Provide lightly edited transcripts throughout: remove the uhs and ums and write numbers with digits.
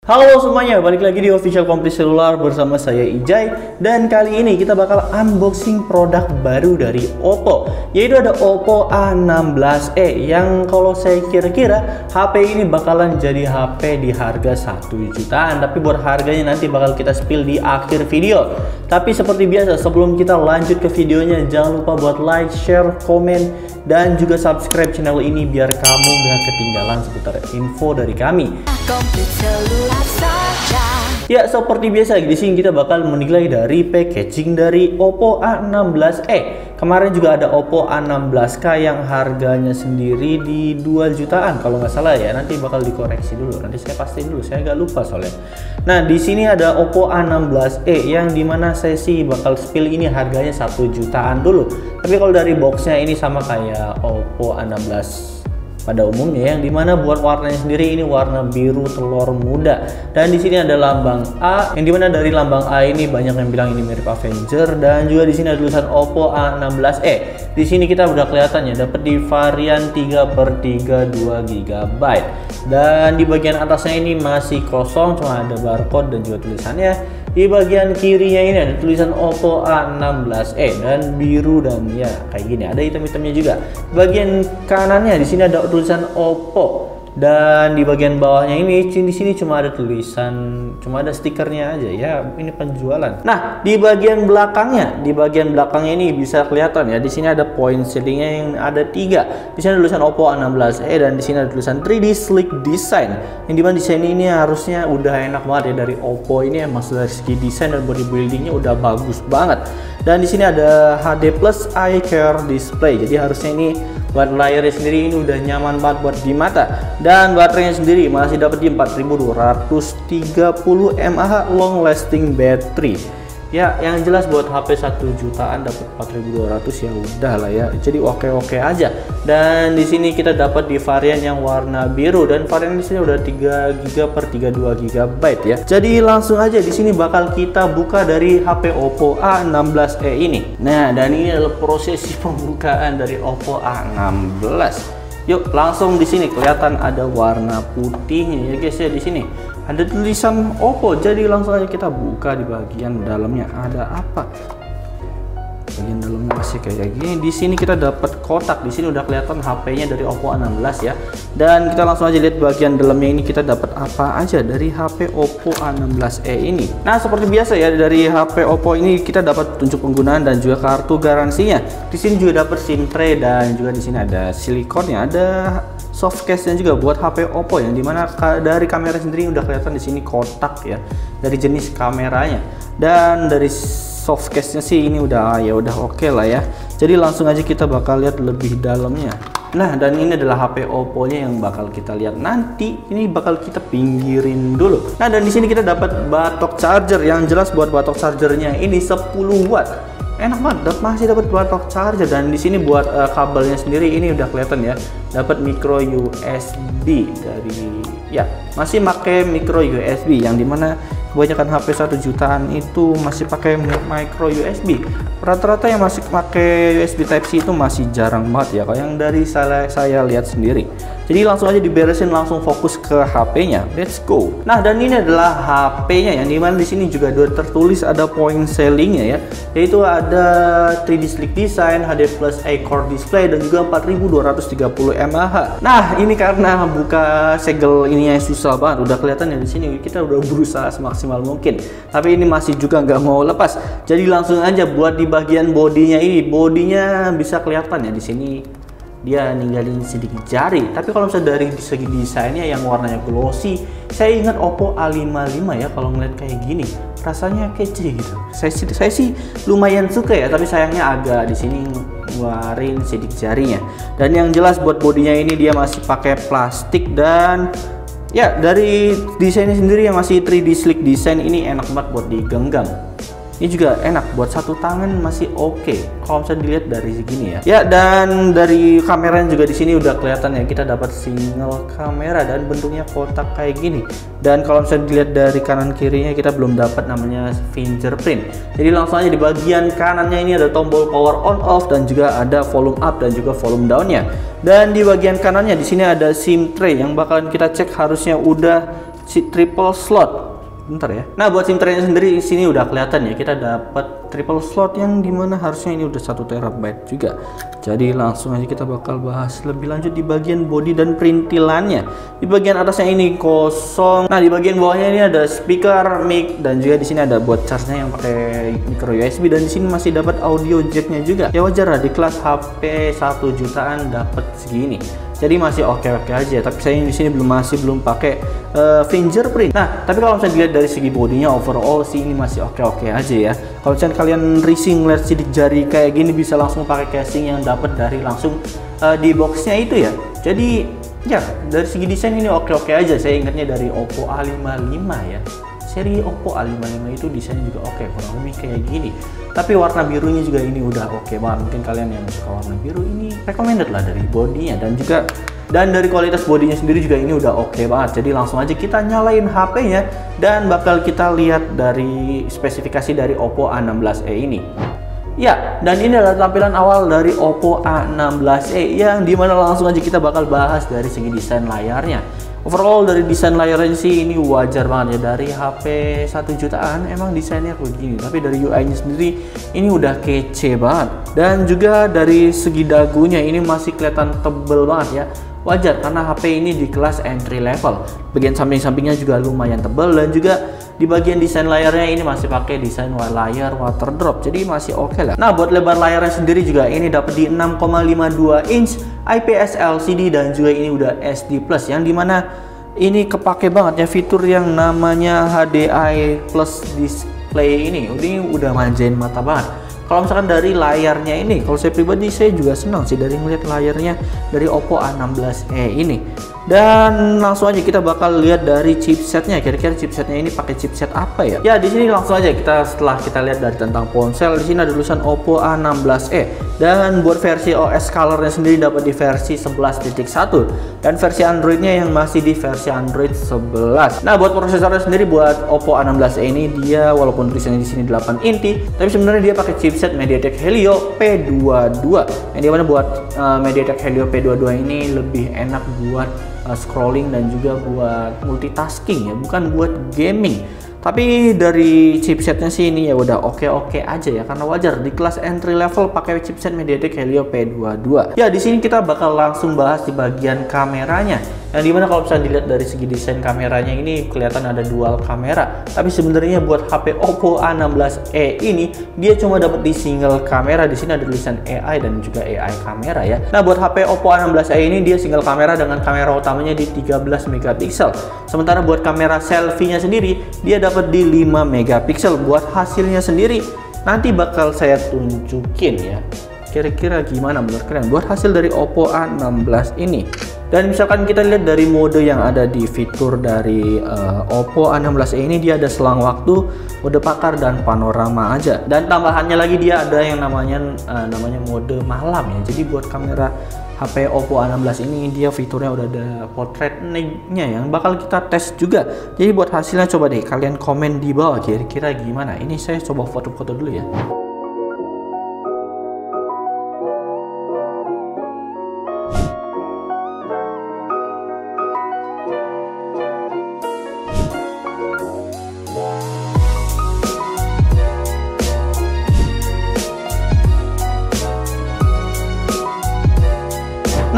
Halo semuanya, balik lagi di Official Komplit Selular bersama saya Ijay. Dan kali ini kita bakal unboxing produk baru dari Oppo, yaitu ada Oppo A16e yang kalau saya kira-kira HP ini bakalan jadi HP di harga 1 jutaan. Tapi buat harganya nanti bakal kita spill di akhir video. Tapi seperti biasa, sebelum kita lanjut ke videonya, jangan lupa buat like, share, komen, dan juga subscribe channel ini biar kamu gak ketinggalan seputar info dari kami. Ya, seperti biasa di sini kita bakal menilai dari packaging dari Oppo A16e. Kemarin juga ada Oppo A16K yang harganya sendiri di 2 jutaan kalau nggak salah ya. Nanti bakal dikoreksi dulu. Nanti saya pastiin dulu, saya agak lupa soalnya. Nah, di sini ada Oppo A16e yang dimana saya sih bakal spill ini harganya 1 jutaan dulu. Tapi kalau dari boxnya ini sama kayak Oppo A16 pada umumnya, yang dimana buat warnanya sendiri ini warna biru telur muda, dan di sini ada lambang A, yang dimana dari lambang A ini banyak yang bilang ini mirip Avenger, dan juga di sini ada tulisan Oppo A16e. Di sini kita udah kelihatan ya, dapat di varian 3/32 GB, dan di bagian atasnya ini masih kosong, cuma ada barcode dan juga tulisannya. Di bagian kirinya ini ada tulisan Oppo A16e dan biru dan ya kayak gini, ada hitam-hitamnya juga. Bagian kanannya di sini ada tulisan Oppo, dan di bagian bawahnya ini di sini cuma ada tulisan, cuma ada stikernya aja ya, ini penjualan. Nah, di bagian belakangnya ini bisa kelihatan ya, di sini ada point sealingnya yang ada 3. Di sini ada tulisan Oppo A16e dan di sini ada tulisan 3D Sleek Design. Yang dimana desain ini harusnya udah enak banget ya dari Oppo ini, emang dari segi desain dan body buildingnya udah bagus banget. Dan di sini ada HD Plus Eye Care Display, jadi harusnya ini buat layarnya sendiri ini udah nyaman banget buat di mata. Dan baterainya sendiri masih dapat di 4230 mAh long lasting battery. Ya, yang jelas buat HP 1 jutaan dapat 4200 ya udah lah ya. Jadi oke-oke aja. Dan di sini kita dapat di varian yang warna biru, dan varian di sini udah 3GB/32 GB ya. Jadi langsung aja di sini bakal kita buka dari HP Oppo A16e ini. Nah, dan ini adalah prosesi pembukaan dari Oppo A16. Yuk, langsung di sini kelihatan ada warna putihnya ya guys ya. Di sini ada tulisan Oppo, jadi langsung aja kita buka. Di bagian dalamnya ada apa? Bagian dalamnya masih kayak gini. Di sini kita dapat kotak. Di sini udah kelihatan HP-nya dari Oppo A16 ya. Dan kita langsung aja lihat bagian dalamnya ini kita dapat apa aja dari HP Oppo A16e ini. Nah, seperti biasa ya, dari HP Oppo ini kita dapat petunjuk penggunaan dan juga kartu garansinya. Di sini juga dapat SIM tray, dan juga di sini ada silikonnya, ada soft case-nya juga buat HP Oppo, yang dimana dari kamera sendiri udah kelihatan di sini kotak ya, dari jenis kameranya. Dan dari soft case-nya sih ini udah oke lah ya. Jadi langsung aja kita bakal lihat lebih dalamnya. Nah, dan ini adalah HP Oppo-nya yang bakal kita lihat nanti. Ini bakal kita pinggirin dulu. Nah, dan di sini kita dapat batok charger, yang jelas buat batok chargernya ini 10 watt. Enak banget, masih dapat batok charger. Dan di sini buat kabelnya sendiri ini udah kelihatan ya, dapat micro USB dari ya, masih pakai micro USB, yang dimana kebanyakan HP 1 jutaan itu masih pakai micro USB. Rata-rata yang masih pakai USB Type C itu masih jarang banget ya, kalau yang dari saya lihat sendiri. Jadi langsung aja diberesin, langsung fokus ke HP-nya. Let's go. Nah, dan ini adalah HP-nya, yang dimana di sini juga udah tertulis ada point selling-nya ya, yaitu ada 3D Sleek Design, HD Plus Eye Core Display, dan juga 4230 mAh. Nah, ini karena buka segel ininya susah banget, udah kelihatan ya di sini. Kita udah berusaha semaksimal mungkin, tapi ini masih juga nggak mau lepas. Jadi langsung aja buat di bagian bodinya ini, bodinya bisa kelihatan ya di sini dia ninggalin sedikit jari. Tapi kalau misalnya dari segi desainnya yang warnanya glossy, saya ingat Oppo A55 ya, kalau ngeliat kayak gini rasanya kece gitu. Saya sih lumayan suka ya, tapi sayangnya agak di sini ngeluarin sidik jarinya. Dan yang jelas buat bodinya ini dia masih pakai plastik, dan ya dari desainnya sendiri yang masih 3D Sleek Design ini enak banget buat digenggam. Ini juga enak buat satu tangan, masih oke kalau bisa dilihat dari segini ya. Ya, dan dari kameranya juga di sini udah kelihatan ya, kita dapat single kamera dan bentuknya kotak kayak gini. Dan kalau misalnya dilihat dari kanan kirinya kita belum dapat namanya fingerprint. Jadi langsung aja di bagian kanannya ini ada tombol power on off, dan juga ada volume up dan juga volume down-nya. Dan di bagian kanannya di sini ada SIM tray yang bakalan kita cek harusnya udah triple slot. Bentar ya. Nah, buat SIM tray-nya sendiri di sini udah kelihatan ya, kita dapat triple slot yang dimana harusnya ini udah 1 TB juga. Jadi langsung aja kita bakal bahas lebih lanjut di bagian body dan perintilannya. Di bagian atasnya ini kosong. Nah, di bagian bawahnya ini ada speaker, mic, dan juga di sini ada buat charge-nya yang pakai micro USB, dan di sini masih dapat audio jack-nya juga. Ya wajar lah di kelas HP 1 jutaan dapat segini. Jadi masih oke-oke aja, tapi saya di sini belum pakai fingerprint. Nah, tapi kalau misalnya dilihat dari segi bodinya overall sih ini masih oke-oke aja ya. Kalau misalnya kalian rising lihat sidik jari kayak gini, bisa langsung pakai casing yang dapat dari langsung di boxnya itu ya. Jadi ya dari segi desain ini oke-oke aja. Saya ingatnya dari Oppo A55 ya. Seri Oppo A55 itu desainnya juga oke, kurang lebih kayak gini. Tapi warna birunya juga ini udah oke banget. Mungkin kalian yang suka warna biru ini recommended lah dari bodinya, dan dari kualitas bodinya sendiri juga ini udah oke banget. Jadi langsung aja kita nyalain HP-nya dan bakal kita lihat dari spesifikasi dari Oppo A16e ini. Ya, dan ini adalah tampilan awal dari Oppo A16e yang dimana langsung aja kita bakal bahas dari segi desain layarnya. Overall dari desain layarnya sih ini wajar banget ya, dari HP 1 jutaan emang desainnya begini, tapi dari UI-nya sendiri ini udah kece banget. Dan juga dari segi dagunya ini masih kelihatan tebel banget ya. Wajar karena HP ini di kelas entry level. Bagian samping-sampingnya juga lumayan tebal, dan juga di bagian desain layarnya ini masih pakai desain layar water drop, jadi masih oke lah. Nah, buat lebar layarnya sendiri juga ini dapat di 6,52 inch IPS LCD, dan juga ini udah SD Plus, yang dimana ini kepake banget ya fitur yang namanya HDI Plus display ini udah manjain mata banget. Kalau misalkan dari layarnya ini, kalau saya pribadi saya juga senang sih dari melihat layarnya dari Oppo A16e ini. Dan langsung aja kita bakal lihat dari chipsetnya. Kira-kira chipsetnya ini pakai chipset apa ya? Ya di sini langsung aja setelah kita lihat dari tentang ponsel, di sini ada tulisan Oppo A16e. Dan buat versi OS colornya sendiri dapat di versi 11.1, dan versi Androidnya yang masih di versi Android 11. Nah, buat prosesornya sendiri buat Oppo A16e ini dia walaupun tulisannya di sini 8 inti, tapi sebenarnya dia pakai chipset MediaTek Helio P22. Yang dimana buat MediaTek Helio P22 ini lebih enak buat scrolling dan juga buat multitasking ya, bukan buat gaming. Tapi dari chipsetnya sih ini ya udah oke-oke aja ya, karena wajar di kelas entry level pakai chipset MediaTek Helio P22. Ya di sini kita bakal langsung bahas di bagian kameranya. Yang dimana kalau bisa dilihat dari segi desain kameranya ini kelihatan ada dual kamera. Tapi sebenarnya buat HP Oppo A16e ini dia cuma dapat di single kamera. Di sini ada tulisan AI dan juga AI kamera ya. Nah, buat HP Oppo A16e ini dia single kamera dengan kamera utamanya di 13 megapiksel. Sementara buat kamera selfie-nya sendiri dia dapat di 5 megapiksel. Buat hasilnya sendiri nanti bakal saya tunjukin ya. Kira-kira gimana menurut kalian buat hasil dari Oppo A16 ini? Dan misalkan kita lihat dari mode yang ada di fitur dari Oppo A16e ini, dia ada selang waktu, mode pakar, dan panorama aja. Dan tambahannya lagi dia ada yang namanya mode malam ya. Jadi buat kamera HP Oppo A16 ini dia fiturnya udah ada portrait-nya yang bakal kita tes juga. Jadi buat hasilnya coba deh kalian komen di bawah kira-kira gimana. Ini saya coba foto-foto dulu ya.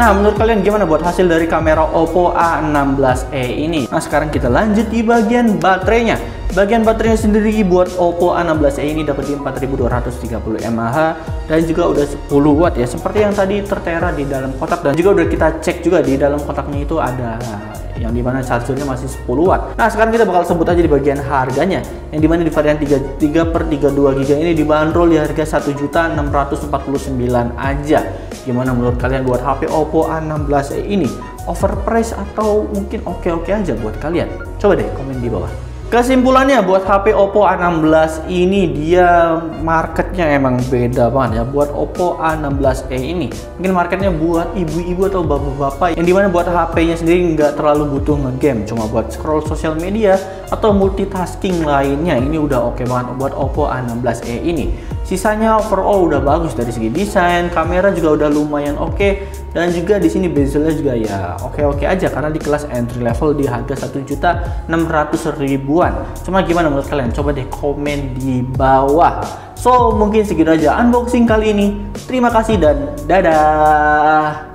Nah, menurut kalian gimana buat hasil dari kamera Oppo A16e ini? Nah, sekarang kita lanjut di bagian baterainya. Bagian baterainya sendiri buat Oppo A16e ini dapat di 4230 mAh dan juga udah 10 watt ya, seperti yang tadi tertera di dalam kotak, dan juga udah kita cek juga di dalam kotaknya itu ada yang dimana chargernya masih 10 watt. Nah, sekarang kita bakal sebut aja di bagian harganya, yang dimana di varian 3/32 GB ini dibanderol di harga 1.649.000 aja. Gimana menurut kalian buat HP Oppo A16e ini? Overprice atau mungkin oke-oke aja buat kalian? Coba deh komen di bawah. Kesimpulannya buat HP Oppo A16 ini dia marketnya emang beda banget ya. Buat Oppo A16e ini mungkin marketnya buat ibu-ibu atau bapak-bapak, yang dimana buat HP-nya sendiri nggak terlalu butuh ngegame, cuma buat scroll sosial media atau multitasking lainnya. Ini udah oke banget buat Oppo A16e ini. Sisanya overall udah bagus dari segi desain, kamera juga udah lumayan oke, dan juga di sini bezelnya juga ya oke aja karena di kelas entry level di harga 1.600.000-an. Cuma gimana menurut kalian? Coba deh komen di bawah. So mungkin segitu aja unboxing kali ini. Terima kasih dan dadah.